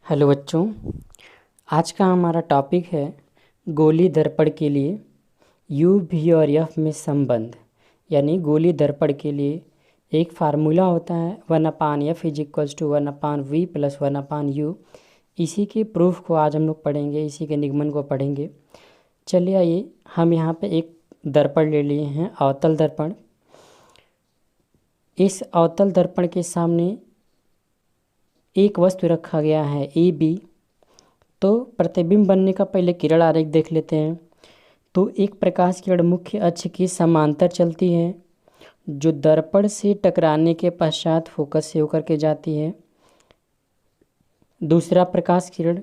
Hello बच्चों, आज का हमारा टॉपिक है गोली दर्पण के लिए यू वी और एफ में संबंध। यानी गोली दर्पण के लिए एक फार्मूला होता है 1/f is equals to 1/v plus 1/u। इसी के प्रूफ को आज हम लोग पढ़ेंगे, इसी के निगमन को पढ़ेंगे। चलिए आइए, हम यहाँ पे एक दर्पण ले लिए हैं, अवतल दर्पण। इस अवतल दर्पण के सामने एक वस्तु रखा गया है ए बी। तो प्रतिबिंब बनने का पहले किरण आरेख देख लेते हैं। तो एक प्रकाश किरण मुख्य अक्ष के समांतर चलती है, जो दर्पण से टकराने के पश्चात फोकस से होकर के जाती है। दूसरा प्रकाश किरण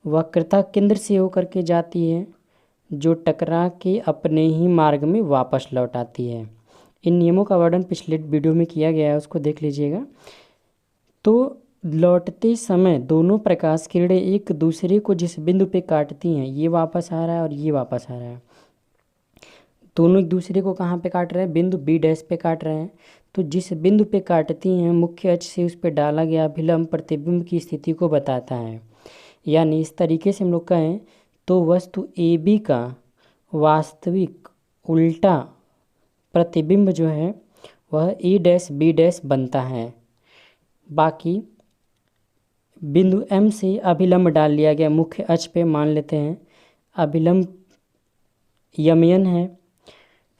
वक्रता केंद्र से होकर के जाती है, जो टकरा के अपने ही मार्ग में वापस लौट आती है। इन नियमों का वर्णन पिछले वीडियो में किया गया है, उसको देख लीजिएगा। तो लौटते समय दोनों प्रकाश किरणें एक दूसरे को जिस बिंदु पे काटती हैं, ये वापस आ रहा है और ये वापस आ रहा है, दोनों एक दूसरे को कहाँ पे काट रहे हैं? बिंदु बी डैश पे काट रहे हैं। तो जिस बिंदु पे काटती हैं, मुख्य अक्ष से उस पर डाला गया अभिलंब प्रतिबिंब की स्थिति को बताता है। यानी इस तरीके से हम लोग कहें तो वस्तु ए बी का वास्तविक उल्टा प्रतिबिंब जो है वह ए डैश बी डैश बनता है। बाकी बिंदु एम से अभिलंब डाल लिया गया मुख्य अक्ष पे, मान लेते हैं अभिलंब यमयन है।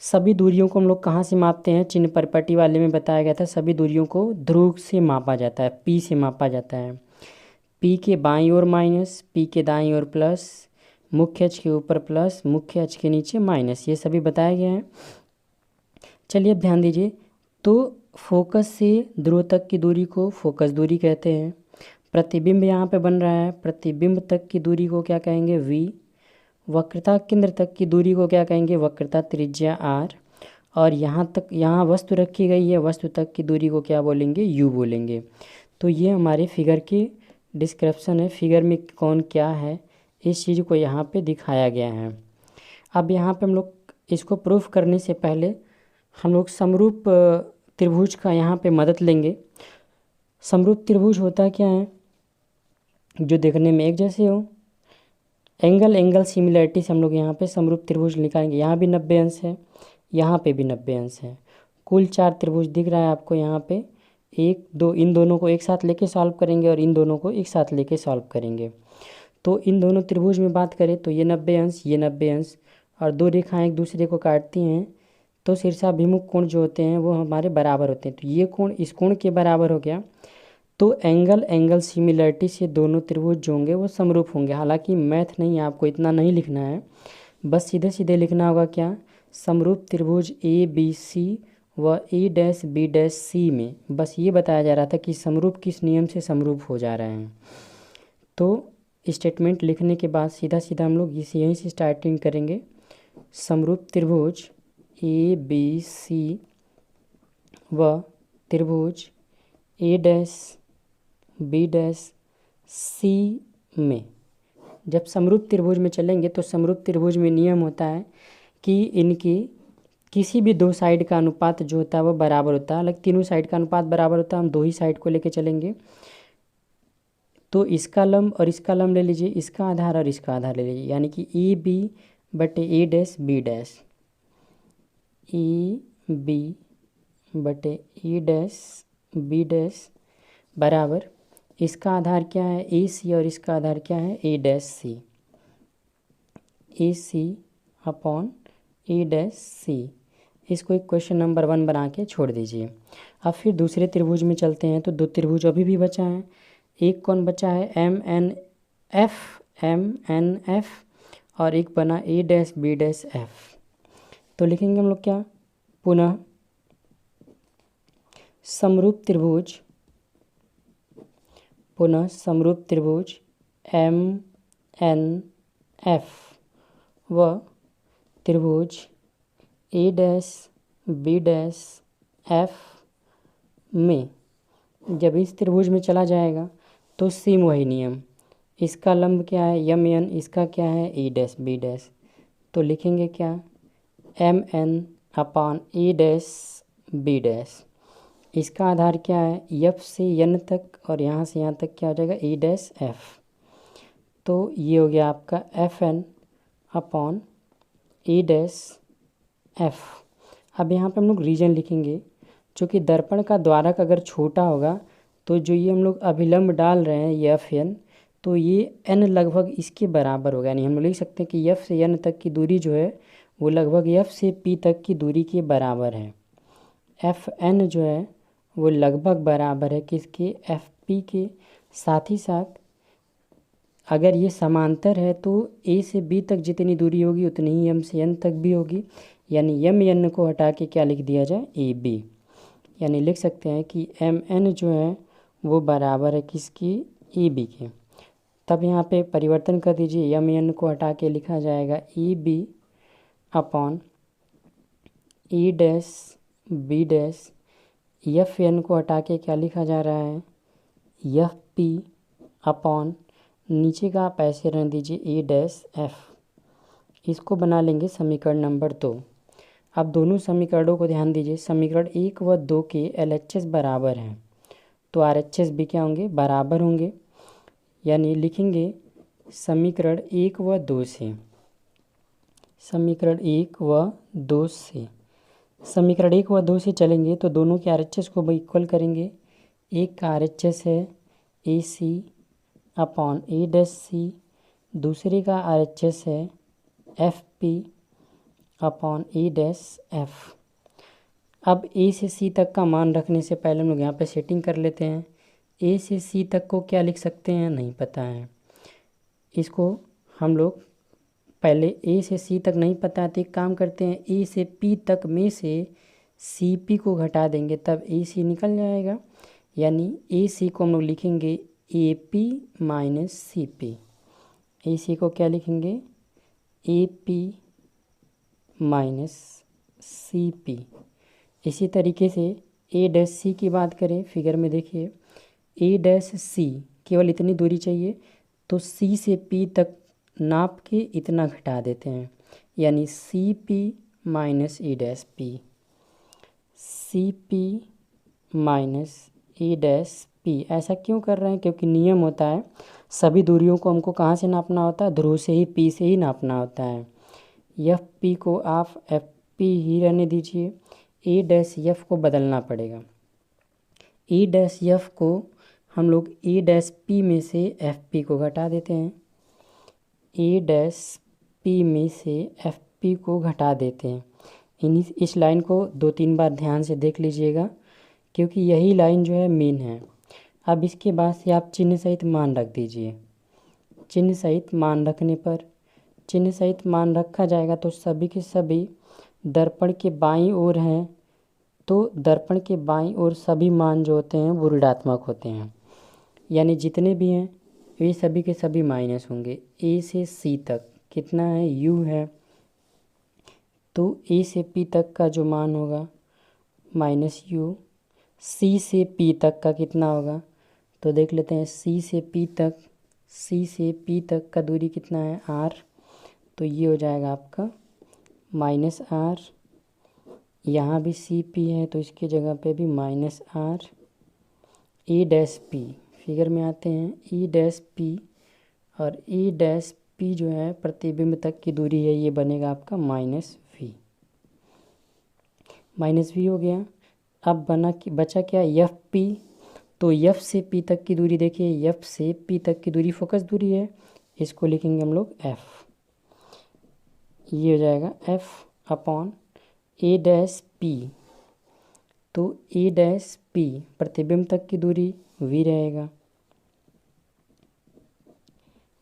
सभी दूरियों को हम लोग कहाँ से मापते हैं? चिन्ह परपटी वाले में बताया गया था, सभी दूरियों को ध्रुव से मापा जाता है, पी से मापा जाता है। पी के बाईं ओर माइनस, पी के दाईं ओर प्लस, मुख्य अक्ष के ऊपर प्लस, मुख्य अक्ष के नीचे माइनस, ये सभी बताया गया है। चलिए अब ध्यान दीजिए। तो फोकस से ध्रुव तक की दूरी को फोकस दूरी कहते हैं। प्रतिबिंब यहाँ पे बन रहा है, प्रतिबिंब तक की दूरी को क्या कहेंगे? v। वक्रता केंद्र तक की दूरी को क्या कहेंगे? वक्रता त्रिज्या r। और यहाँ वस्तु रखी गई है, वस्तु तक की दूरी को क्या बोलेंगे? u बोलेंगे। तो ये हमारे फिगर की डिस्क्रिप्शन है, फिगर में कौन क्या है इस चीज़ को यहाँ पे दिखाया गया है। अब यहाँ पे हम लोग इसको प्रूफ करने से पहले हम लोग समरूप त्रिभुज का यहाँ पे मदद लेंगे। समरूप त्रिभुज होता क्या है? जो देखने में एक जैसे हो। एंगल सिमिलरिटी से हम लोग यहाँ पे समरूप त्रिभुज निकालेंगे। यहाँ भी 90 अंश है, यहाँ पे भी 90 अंश है। कुल 4 त्रिभुज दिख रहा है आपको यहाँ पे। 1 2, इन दोनों को एक साथ लेके सॉल्व करेंगे और इन दोनों को एक साथ लेके सॉल्व करेंगे। तो इन दोनों त्रिभुज में बात करें तो ये 90 अंश, ये 90 अंश, और दो रेखाएँ एक दूसरे को काटती हैं, तो शीर्षाभिमुख कोण जो होते हैं वो हमारे बराबर होते हैं। तो ये कोण इस कोण के बराबर हो गया। तो एंगल सिमिलरिटी से दोनों त्रिभुज जो होंगे वो समरूप होंगे। हालांकि मैथ नहीं है, आपको इतना नहीं लिखना है, बस सीधे सीधे लिखना होगा क्या? समरूप त्रिभुज ए बी सी व ए डैश बी डैश सी में बस ये बताया जा रहा था कि समरूप किस नियम से समरूप हो जा रहे हैं। तो स्टेटमेंट लिखने के बाद सीधा सीधा हम लोग यहीं से स्टार्टिंग करेंगे। समरूप त्रिभुज ए बी सी व त्रिभुज ए डैश बी डैश सी में जब समरूप त्रिभुज में चलेंगे तो समरूप त्रिभुज में नियम होता है कि इनकी किसी भी दो साइड का अनुपात जो होता है वो बराबर होता है। अलग तीनों साइड का अनुपात बराबर होता है, हम दो ही साइड को लेके चलेंगे। तो इसका लंब और इसका लंब ले लीजिए, इसका आधार और इसका आधार ले लीजिए, यानी कि ए बी बटे A dash B dash, A B बटे ए डैश बी डैश बराबर इसका आधार क्या है? ए सी, और इसका आधार क्या है? ए डैश सी। ए सी अपॉन ए डैश सी। इसको एक क्वेश्चन नंबर 1 बना के छोड़ दीजिए। अब फिर दूसरे त्रिभुज में चलते हैं। तो दो त्रिभुज अभी भी बचा है। एक कौन बचा है? एम एन एफ, और एक बना ए डैश बी डैश एफ। तो लिखेंगे हम लोग क्या? पुनः समरूप त्रिभुज एम एन एफ व त्रिभुज ए डैश बी डैश एफ में जब इस त्रिभुज में चला जाएगा तो सेम वही नियम, इसका लंब क्या है? यम एन, इसका क्या है? ए डैश बी डैश। तो लिखेंगे क्या? एम एन अपॉन ए डैश बी डैश। इसका आधार क्या है, एफ से एन तक और यहाँ से यहाँ तक क्या हो जाएगा, ई डैश एफ। तो ये हो गया आपका F N upon E dash F. अब यहाँ पे हम लोग रीजन लिखेंगे, चूँकि दर्पण का द्वारक अगर छोटा होगा तो जो ये हम लोग अभिलंब डाल रहे हैं ये एफ एन, तो ये एन लगभग इसके बराबर होगा। यानी हम लोग लिख सकते हैं कि एफ से एन तक की दूरी जो है वो लगभग एफ से पी तक की दूरी के बराबर है। एफ एन जो है वो लगभग बराबर है किसके, एफ पी के। साथ ही साथ अगर ये समांतर है तो ए से बी तक जितनी दूरी होगी उतनी ही एम से एन तक भी होगी। यानी एम एन को हटा के क्या लिख दिया जाए, ए बी। यानी लिख सकते हैं कि एम एन जो है वो बराबर है किसकी, ए बी के। तब यहाँ पे परिवर्तन कर दीजिए, एम एन को हटा के लिखा जाएगा A B upon E dash B dash. F N को हटा के क्या लिखा जा रहा है, एफ पी अपॉन नीचे का आप ऐसे रहने दीजिए ए डैश एफ। इसको बना लेंगे समीकरण नंबर 2। अब दोनों समीकरणों को ध्यान दीजिए, समीकरण 1 व 2 के LHS बराबर हैं तो RHS भी क्या होंगे, बराबर होंगे। यानी लिखेंगे समीकरण 1 व 2 से, समीकरण 1 व 2 से, समीकरण 1 व 2 से चलेंगे तो दोनों के RHS को इक्वल करेंगे। एक का RHS है ए सी अपॉन ए डैश सी, दूसरे का RHS है एफ पी अपॉन ए डैश एफ। अब ए से सी तक का मान रखने से पहले हम लोग यहाँ पे सेटिंग कर लेते हैं। ए से सी तक को क्या लिख सकते हैं, नहीं पता है। इसको हम लोग पहले ए से सी तक नहीं पता है तो एक काम करते हैं, ए से पी तक में से सी पी को घटा देंगे तब ए सी निकल जाएगा। यानी ए सी को हम लोग लिखेंगे A P minus C P. A C को क्या लिखेंगे, A P minus C P. इसी तरीके से ए डैश सी की बात करें, फिगर में देखिए ए डैश सी केवल इतनी दूरी चाहिए तो सी से पी तक नाप के इतना घटा देते हैं। यानी C P minus A dash P, C P minus A dash P. ऐसा क्यों कर रहे हैं, क्योंकि नियम होता है सभी दूरियों को हमको कहाँ से नापना होता है, ध्रुव से ही, पी से ही नापना होता है। एफ पी को आप एफ पी ही रहने दीजिए, ए डैश एफ को बदलना पड़ेगा। ए डैश एफ को हम लोग ए डैश पी में से एफ पी को घटा देते हैं, ए डैश पी में से एफ पी को घटा देते हैं। इस लाइन को 2-3 बार ध्यान से देख लीजिएगा क्योंकि यही लाइन जो है मेन है। अब इसके बाद से आप चिन्ह सहित मान रख दीजिए। चिन्ह सहित मान रखने पर, चिन्ह सहित मान रखा जाएगा तो सभी के सभी दर्पण के बाईं ओर हैं, तो दर्पण के बाईं ओर सभी मान जो होते हैं वो ऋणात्मक होते हैं। यानी जितने भी हैं वे सभी के सभी माइनस होंगे। ए से सी तक कितना है, यू है, तो ए से पी तक का जो मान होगा माइनस यू। सी से पी तक का कितना होगा, तो देख लेते हैं सी से पी तक, सी से पी तक का दूरी कितना है, आर। तो ये हो जाएगा आपका माइनस आर। यहाँ भी सी पी है तो इसकी जगह पे भी minus R. A dash P, figure में आते हैं, ई डैश पी और ई डैश पी जो है प्रतिबिंब तक की दूरी है, ये बनेगा आपका माइनस वी। माइनस वी हो गया। अब बचा क्या, एफ पी। तो एफ से पी तक की दूरी देखिए, एफ से पी तक की दूरी फोकस दूरी है, इसको लिखेंगे हम लोग एफ। ये हो जाएगा एफ अपॉन ए डैश पी। तो ए डैश पी प्रतिबिंब तक की दूरी वी रहेगा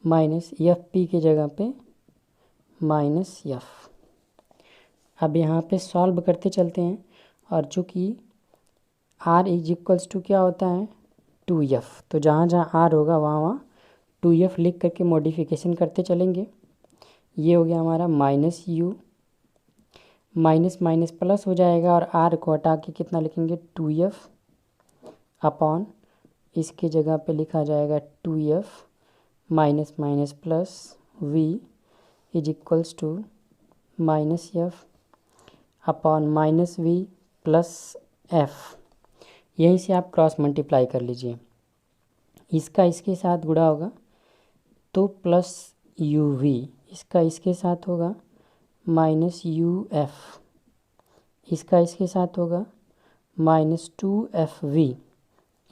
माइनस एफ पी की जगह पे माइनस एफ। अब यहाँ पे सॉल्व करते चलते हैं और चूँकि आर इज इक्वल्स टू क्या होता है, 2f, तो जहाँ जहाँ आर होगा वहाँ वहाँ 2f लिख करके मॉडिफिकेशन करते चलेंगे। ये हो गया हमारा minus you, minus minus plus हो जाएगा और आर को हटा के कितना लिखेंगे, 2f अपॉन इसकी जगह पे लिखा जाएगा 2f minus minus plus v is equals to minus F upon minus V plus F. यहीं से आप क्रॉस मल्टीप्लाई कर लीजिए। इसका इसके साथ गुणा होगा तो प्लस यू वी, इसका इसके साथ होगा माइनस यू एफ, इसका इसके साथ होगा माइनस 2 एफ वी,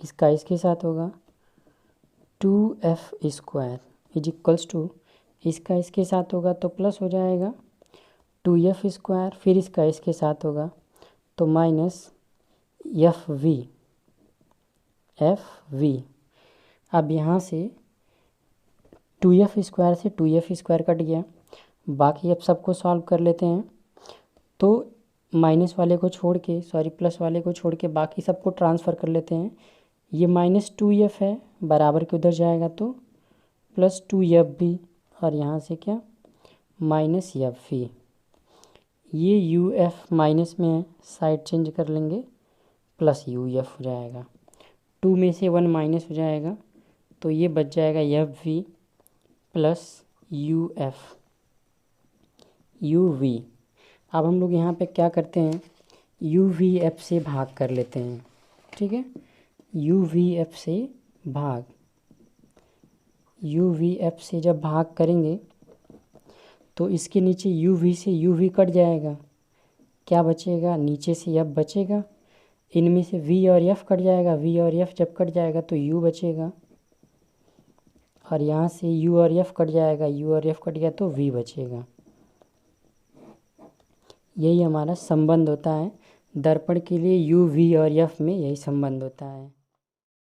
इसका इसके साथ होगा 2 F square is equals to, इसका इसके साथ होगा तो प्लस हो जाएगा 2 एफ स्क्वायर, फिर इसका इसके साथ होगा तो माइनस एफ वी। अब यहाँ से 2 एफ स्क्वायर से 2 एफ स्क्वायर कट गया। बाकी अब सबको सॉल्व कर लेते हैं। तो माइनस वाले को छोड़ के, सॉरी प्लस वाले को छोड़ के बाकी सबको ट्रांसफ़र कर लेते हैं। ये माइनस 2 एफ है, बराबर के उधर जाएगा तो प्लस 2 एफ भी, और यहाँ से क्या माइनस एफ वी। ये यू एफ माइनस में है, साइड चेंज कर लेंगे, प्लस यू एफ हो जाएगा। 2 में से 1 माइनस हो जाएगा तो ये बच जाएगा F V plus U V. अब हम लोग यहाँ पे क्या करते हैं, यू वी एफ से भाग कर लेते हैं। ठीक है, यू वी एफ से भाग, यू वी एफ से जब भाग करेंगे तो इसके नीचे यू वी से यू वी कट जाएगा, क्या बचेगा, नीचे से एफ बचेगा, इनमें से वी और एफ कट जाएगा, वी और एफ जब कट जाएगा तो यू बचेगा, और यहाँ से यू और एफ कट जाएगा, यू और एफ कट गया तो वी बचेगा। यही हमारा संबंध होता है दर्पण के लिए, यू वी और एफ में यही संबंध होता है।